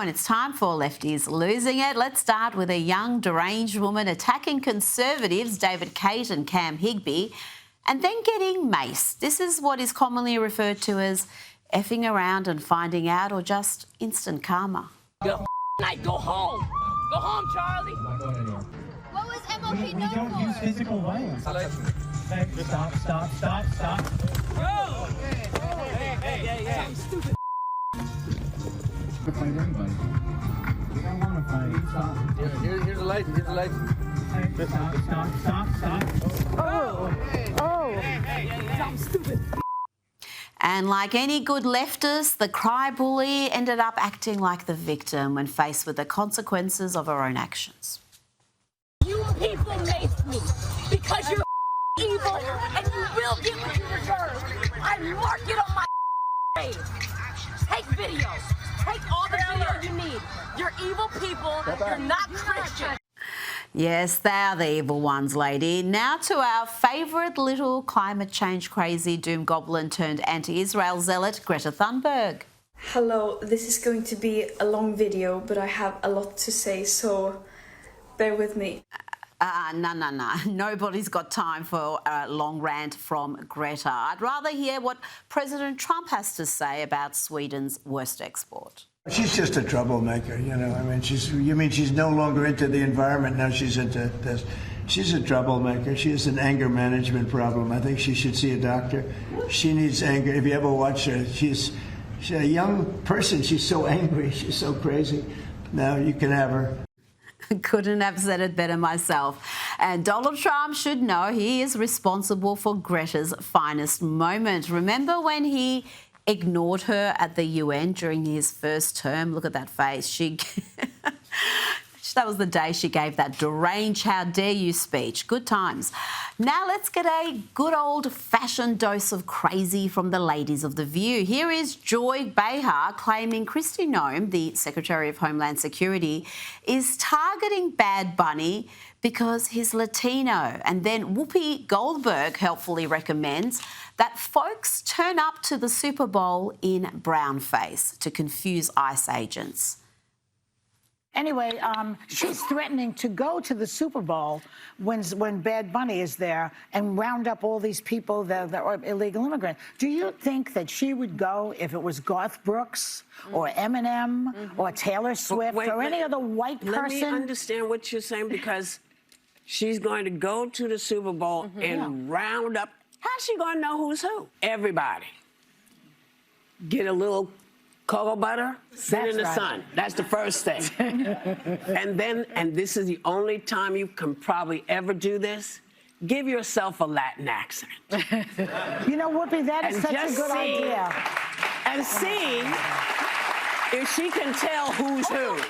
And it's time for Lefties Losing It. Let's start with a young, deranged woman attacking Conservatives, David Cate and Cam Higby, and then getting maced. This is what is commonly referred to as effing around and finding out, or just instant karma. Go home. Go home, Charlie. I'm not going anywhere. What was MOP We known don't for? use physical violence. Stop. Go. Hey. I'm stupid. To fight anybody. We don't want to fight. Stop. Here's the license. Stop. I'm stupid. And like any good leftist, the cry bully ended up acting like the victim when faced with the consequences of her own actions. You people maced me because you're evil and you will get what you deserve. I mark it on my face. Take videos. Take all the video you need. You're evil people. You're not Christian. Yes, they are the evil ones, lady. Now to our favourite little climate change crazy doom goblin turned anti-Israel zealot, Greta Thunberg. Hello, this is going to be a long video, but I have a lot to say, so bear with me. No. Nobody's got time for a long rant from Greta. I'd rather hear what President Trump has to say about Sweden's worst export. She's just a troublemaker, you know. I mean, she's no longer into the environment now. She's into this. She's a troublemaker. She has an anger management problem. I think she should see a doctor. She needs anger. If you ever watch her, she's a young person. She's so angry. She's so crazy. Now you can have her. Couldn't have said it better myself. And Donald Trump should know he is responsible for Greta's finest moment. Remember when he ignored her at the UN during his first term? Look at that face. That was the day she gave that deranged "how dare you" speech. Good times. Now let's get a good old-fashioned dose of crazy from the ladies of The View. Here is Joy Behar claiming Kristi Noem, the Secretary of Homeland Security, is targeting Bad Bunny because he's Latino. And then Whoopi Goldberg helpfully recommends that folks turn up to the Super Bowl in brownface to confuse ICE agents. Anyway, she's threatening to go to the Super Bowl when Bad Bunny is there and round up all these people that are illegal immigrants. Do you think that she would go if it was Garth Brooks or Eminem or Taylor Swift or any other white person? Let me understand what you're saying, because she's going to go to the Super Bowl and round up. How's she going to know who's who? Everybody. Get a little cocoa butter, sit in the sun. That's the first thing. and this is the only time you can probably ever do this, give yourself a Latin accent. You know, Whoopi, that is such a good idea. And see if she can tell who's who.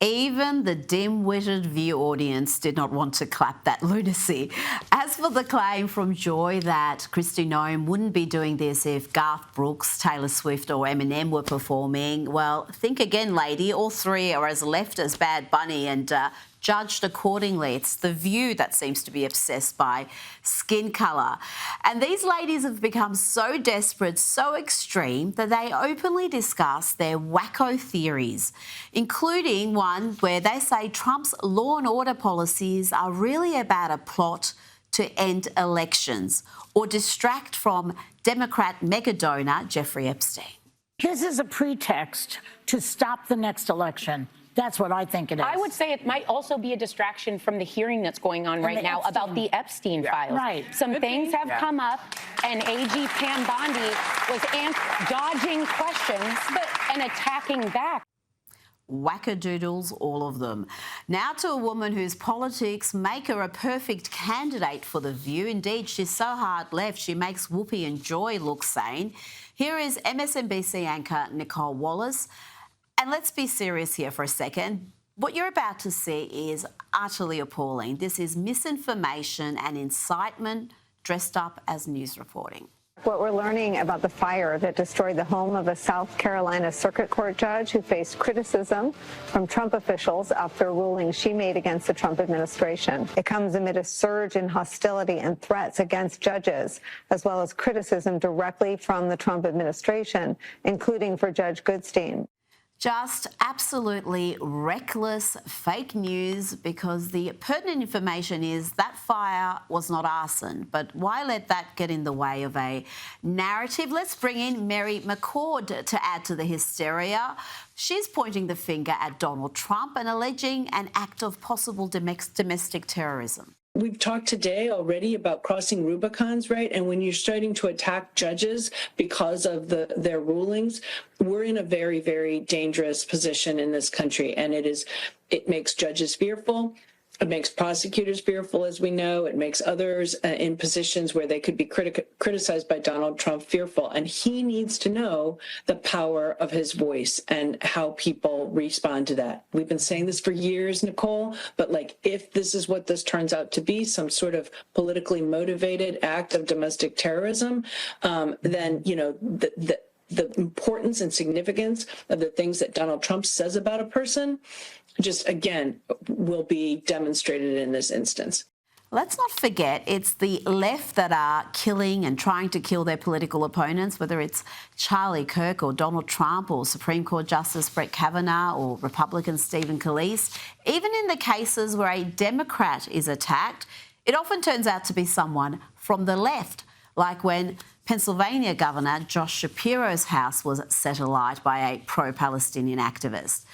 Even the dim-witted View audience did not want to clap that lunacy. As for the claim from Joy that Kristi Noem wouldn't be doing this if Garth Brooks, Taylor Swift or Eminem were performing, well, think again, lady. All three are as left as Bad Bunny and judged accordingly. It's The View that seems to be obsessed by skin colour. And these ladies have become so desperate, so extreme, that they openly discuss their wacko theories, including one where they say Trump's law and order policies are really about a plot to end elections or distract from Democrat mega donor Jeffrey Epstein. This is a pretext to stop the next election. That's what I think it is. I would say it might also be a distraction from the hearing that's going on right now about the Epstein files. Right. Some things have come up, and AG Pam Bondi was dodging questions and attacking back. Wackadoodles, all of them. Now to a woman whose politics make her a perfect candidate for The View. Indeed, she's so hard left, she makes Whoopi and Joy look sane. Here is MSNBC anchor Nicole Wallace. And let's be serious here for a second. What you're about to see is utterly appalling. This is misinformation and incitement dressed up as news reporting. What we're learning about the fire that destroyed the home of a South Carolina Circuit Court judge who faced criticism from Trump officials after a ruling she made against the Trump administration. It comes amid a surge in hostility and threats against judges, as well as criticism directly from the Trump administration, including for Judge Goodstein. Just absolutely reckless fake news, because the pertinent information is that fire was not arson. But why let that get in the way of a narrative? Let's bring in Mary McCord to add to the hysteria. She's pointing the finger at Donald Trump and alleging an act of possible domestic terrorism. We've talked today already about crossing Rubicons, right? And when you're starting to attack judges because of their rulings, we're in a very, very dangerous position in this country. And it makes judges fearful. It makes prosecutors fearful, as we know. It makes others in positions where they could be criticized by Donald Trump fearful. And he needs to know the power of his voice and how people respond to that. We've been saying this for years, Nicole, but if this is what this turns out to be, some sort of politically motivated act of domestic terrorism, then, the importance and significance of the things that Donald Trump says about a person just, again, will be demonstrated in this instance. Let's not forget, it's the left that are killing and trying to kill their political opponents, whether it's Charlie Kirk or Donald Trump or Supreme Court Justice Brett Kavanaugh or Republican Stephen Scalise. Even in the cases where a Democrat is attacked, it often turns out to be someone from the left, like when Pennsylvania Governor Josh Shapiro's house was set alight by a pro-Palestinian activist.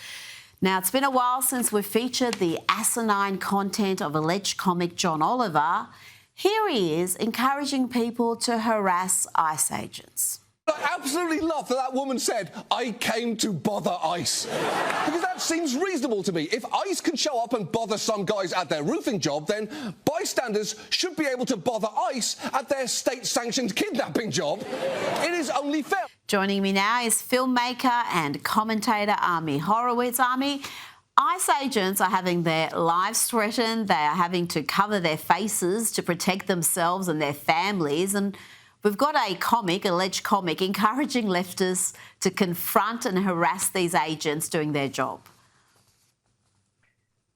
Now, it's been a while since we've featured the asinine content of alleged comic John Oliver. Here he is encouraging people to harass ICE agents. I absolutely love that woman said, "I came to bother ICE." Because that seems reasonable to me. If ICE can show up and bother some guys at their roofing job, then bystanders should be able to bother ICE at their state-sanctioned kidnapping job. It is only fair. Joining me now is filmmaker and commentator Ami Horowitz. Ami, ICE agents are having their lives threatened. They are having to cover their faces to protect themselves and their families. And we've got a alleged comic, encouraging leftists to confront and harass these agents doing their job.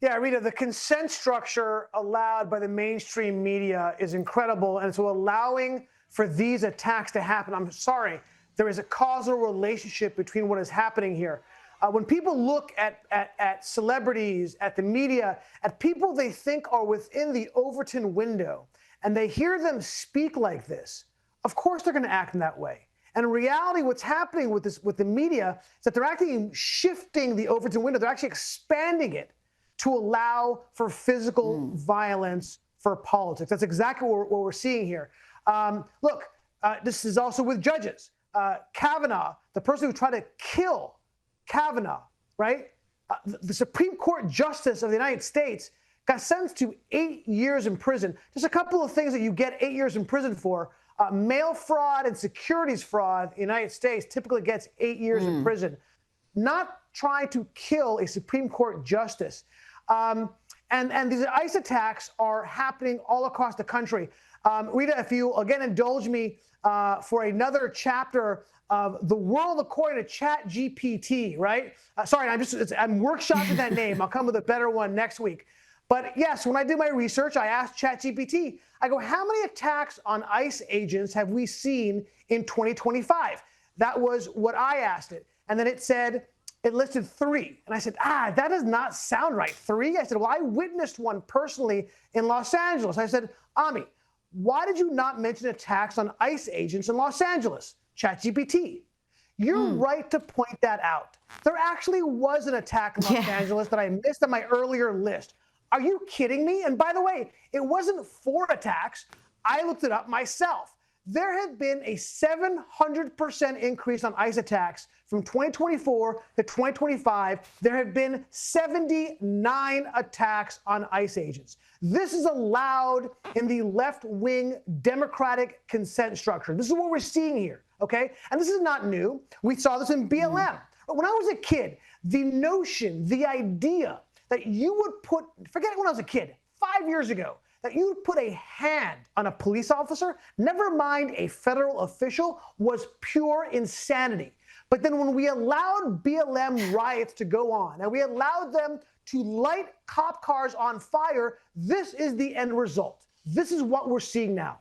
Yeah, Rita, the consent structure allowed by the mainstream media is incredible, and so allowing for these attacks to happen, I'm sorry, there is a causal relationship between what is happening here. When people look at celebrities, at the media, at people they think are within the Overton window, and they hear them speak like this, of course they're going to act in that way. And in reality, what's happening with the media is that they're actually shifting the Overton window. They're actually expanding it to allow for physical violence for politics. That's exactly what we're seeing here. This is also with judges. Kavanaugh, the person who tried to kill Kavanaugh, right? The Supreme Court Justice of the United States got sentenced to 8 years in prison. Just a couple of things that you get 8 years in prison for. Mail fraud and securities fraud in the United States typically gets 8 years in prison. Not trying to kill a Supreme Court justice. And these ICE attacks are happening all across the country. Rita, if you again indulge me for another chapter of The World According to ChatGPT, right? Sorry, I'm workshopping that name. I'll come with a better one next week. But yes, when I did my research, I asked ChatGPT, I go, how many attacks on ICE agents have we seen in 2025? That was what I asked it. And then it listed 3. And I said, that does not sound right. 3? I said, well, I witnessed one personally in Los Angeles. I said, Ami, why did you not mention attacks on ICE agents in Los Angeles? ChatGPT. You're right to point that out. There actually was an attack in Los Angeles that I missed on my earlier list. Are you kidding me? And by the way, it wasn't 4 attacks. I looked it up myself. There had been a 700% increase on ICE attacks from 2024 to 2025. There have been 79 attacks on ICE agents. This is allowed in the left-wing Democratic consent structure. This is what we're seeing here, okay? And this is not new. We saw this in BLM. But when I was a kid, the notion, the idea that you would put, forget when I was a kid, 5 years ago, that you would put a hand on a police officer, never mind a federal official, was pure insanity. But then when we allowed BLM riots to go on, and we allowed them to light cop cars on fire, this is the end result. This is what we're seeing now.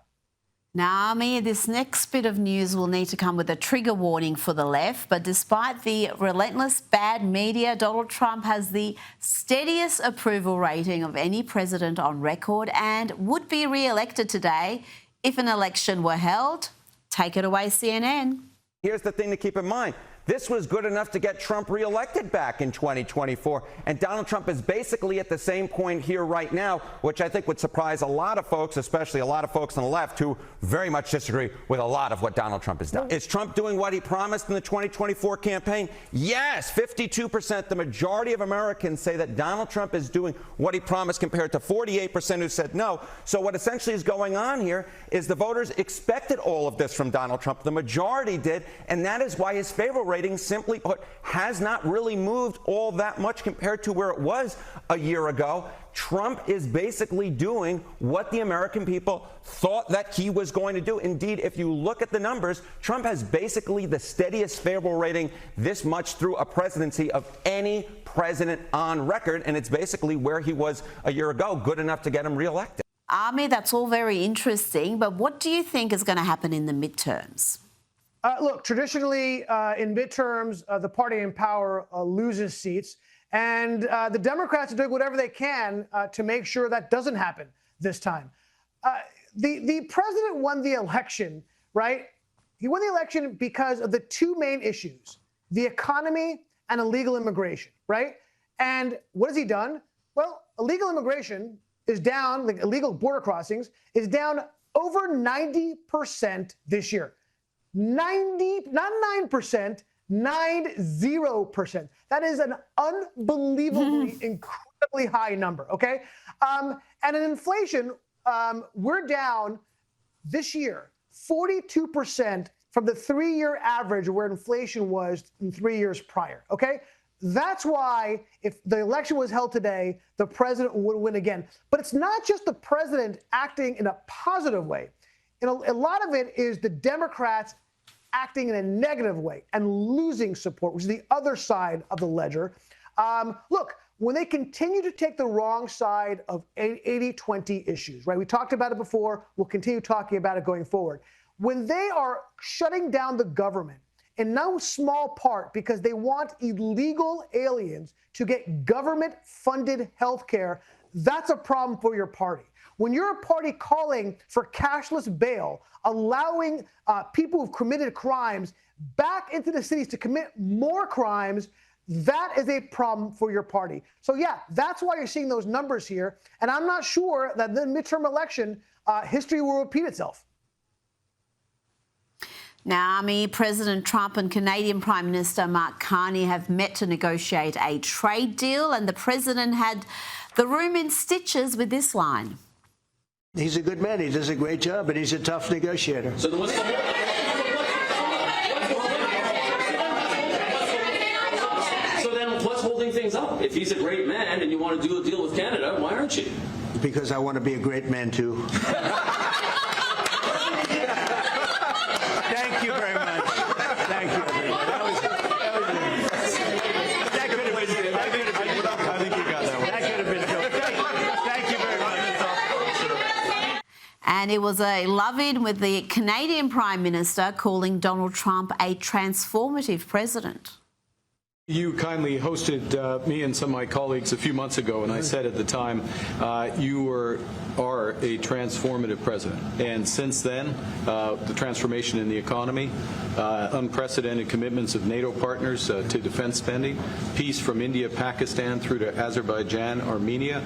Naomi, this next bit of news will need to come with a trigger warning for the left, but despite the relentless bad media, Donald Trump has the steadiest approval rating of any president on record and would be re-elected today if an election were held. Take it away, CNN. Here's the thing to keep in mind. This was good enough to get Trump reelected back in 2024. And Donald Trump is basically at the same point here right now, which I think would surprise a lot of folks, especially a lot of folks on the left who very much disagree with a lot of what Donald Trump has done. Is Trump doing what he promised in the 2024 campaign? Yes, 52%. The majority of Americans say that Donald Trump is doing what he promised compared to 48% who said no. So what essentially is going on here is the voters expected all of this from Donald Trump. The majority did, and that is why his favorable rating, simply put, has not really moved all that much compared to where it was a year ago. Trump is basically doing what the American people thought that he was going to do. Indeed, if you look at the numbers, Trump has basically the steadiest favorable rating this much through a presidency of any president on record, and it's basically where he was a year ago, good enough to get him reelected. Army, that's all very interesting, but what do you think is going to happen in the midterms? Look, traditionally in midterms, the party in power loses seats, and the Democrats are doing whatever they can to make sure that doesn't happen this time. The president won the election, right? He won the election because of the two main issues, the economy and illegal immigration, right? And what has he done? Well, illegal immigration is down, like illegal border crossings, is down over 90% this year. 90, not 9%, 90%. That is an unbelievably, incredibly high number, okay? And in inflation, we're down this year 42% from the 3-year average where inflation was in 3 years prior, okay? That's why if the election was held today, the president would win again. But it's not just the president acting in a positive way. A lot of it is the Democrats acting in a negative way and losing support, which is the other side of the ledger. Look, when they continue to take the wrong side of 80-20 issues, right? We talked about it before. We'll continue talking about it going forward. When they are shutting down the government, in no small part because they want illegal aliens to get government-funded health care, that's a problem for your party. When you're a party calling for cashless bail, allowing people who've committed crimes back into the cities to commit more crimes, that is a problem for your party. So, yeah, that's why you're seeing those numbers here. And I'm not sure that the midterm election history will repeat itself. Naomi, President Trump and Canadian Prime Minister Mark Carney have met to negotiate a trade deal, and the president had the room in stitches with this line. He's a good man. He does a great job, and he's a tough negotiator. So then what's holding things up? If he's a great man and you want to do a deal with Canada, why aren't you? Because I want to be a great man, too. Thank you very much. Thank you, everybody. That could have been good. I think you got that one. That could have been good. Thank you very much. And it was a love-in with the Canadian Prime Minister calling Donald Trump a transformative president. You kindly hosted me and some of my colleagues a few months ago, and I said at the time, you are a transformative president. And since then, the transformation in the economy, unprecedented commitments of NATO partners to defense spending, peace from India, Pakistan through to Azerbaijan, Armenia,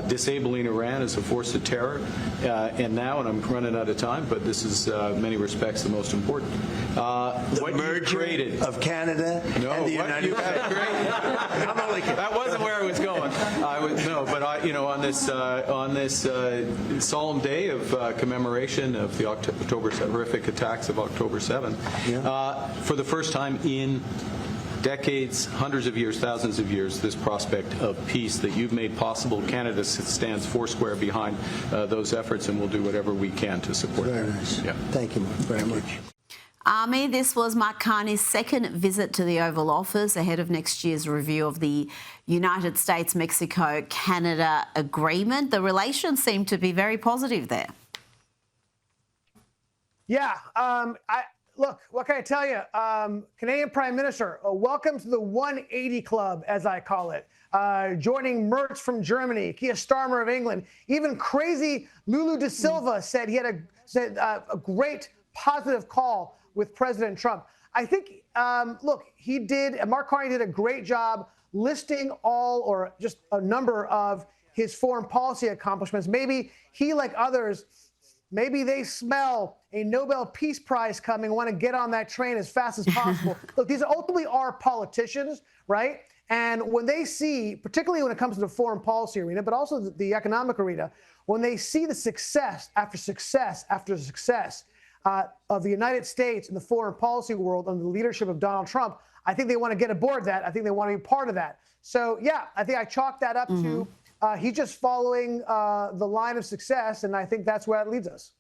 disabling Iran as a force of terror, and now, and I'm running out of time, but this is in many respects the most important. The merger of Canada and the United States. That wasn't where I was going. On this solemn day of commemoration of the horrific attacks of October 7th, for the first time in decades, hundreds of years, thousands of years, this prospect of peace that you've made possible. Canada stands foursquare behind those efforts, and we'll do whatever we can to support them. Very nice. Yeah. Thank you, Mark, very much. Army, this was Mark Carney's second visit to the Oval Office ahead of next year's review of the United States-Mexico-Canada agreement. The relations seem to be very positive there. Yeah. Look, what can I tell you? Canadian Prime Minister, welcome to the 180 Club, as I call it. Joining Mertz from Germany, Keir Starmer of England, even crazy Lulu da Silva said he had a great positive call with President Trump. I think, look, Mark Carney did a great job listing all or just a number of his foreign policy accomplishments. Maybe he, like others, maybe they smell a Nobel Peace Prize coming, want to get on that train as fast as possible. Look, these ultimately are politicians, right? And when they see, particularly when it comes to the foreign policy arena, but also the economic arena, when they see the success after success after success of the United States in the foreign policy world under the leadership of Donald Trump, I think they want to get aboard that. I think they want to be part of that. So, yeah, I think I chalk that up to he's just following the line of success, and I think that's where it leads us.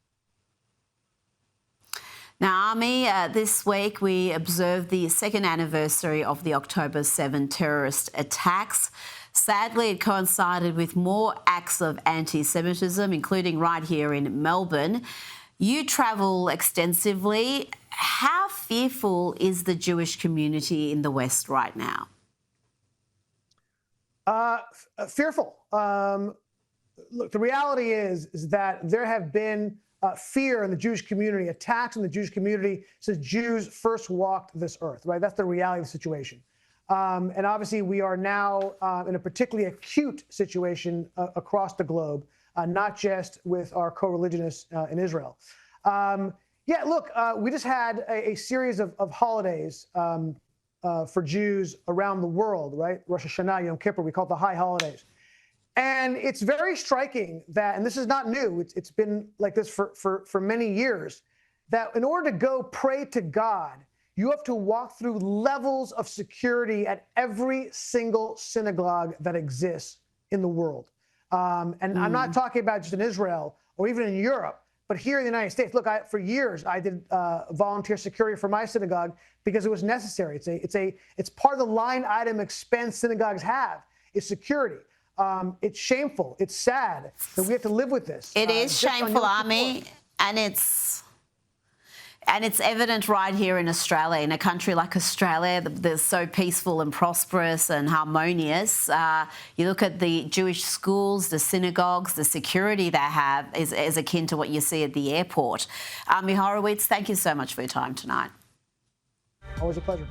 Now, Ami, this week we observed the second anniversary of the October 7 terrorist attacks. Sadly, it coincided with more acts of anti-Semitism, including right here in Melbourne. You travel extensively. How fearful is the Jewish community in the West right now? Fearful. Look, the reality is that there have been fear in the Jewish community, attacks in the Jewish community since Jews first walked this earth, right? That's the reality of the situation. And obviously, we are now in a particularly acute situation across the globe, not just with our co-religionists in Israel. Yeah, look, we just had a series of holidays for Jews around the world, right? Rosh Hashanah, Yom Kippur, we call it the high holidays. And it's very striking that, and this is not new, it's been like this for many years, that in order to go pray to God, you have to walk through levels of security at every single synagogue that exists in the world. And I'm not talking about just in Israel or even in Europe, but here in the United States. Look, for years I did volunteer security for my synagogue because it was necessary. It's part of the line item expense synagogues have is security. It's shameful. It's sad that we have to live with this. It is shameful, Ami, and it's evident right here in Australia, in a country like Australia that's so peaceful and prosperous and harmonious. You look at the Jewish schools, the synagogues, the security they have is akin to what you see at the airport. Ami Horowitz, thank you so much for your time tonight. Always a pleasure.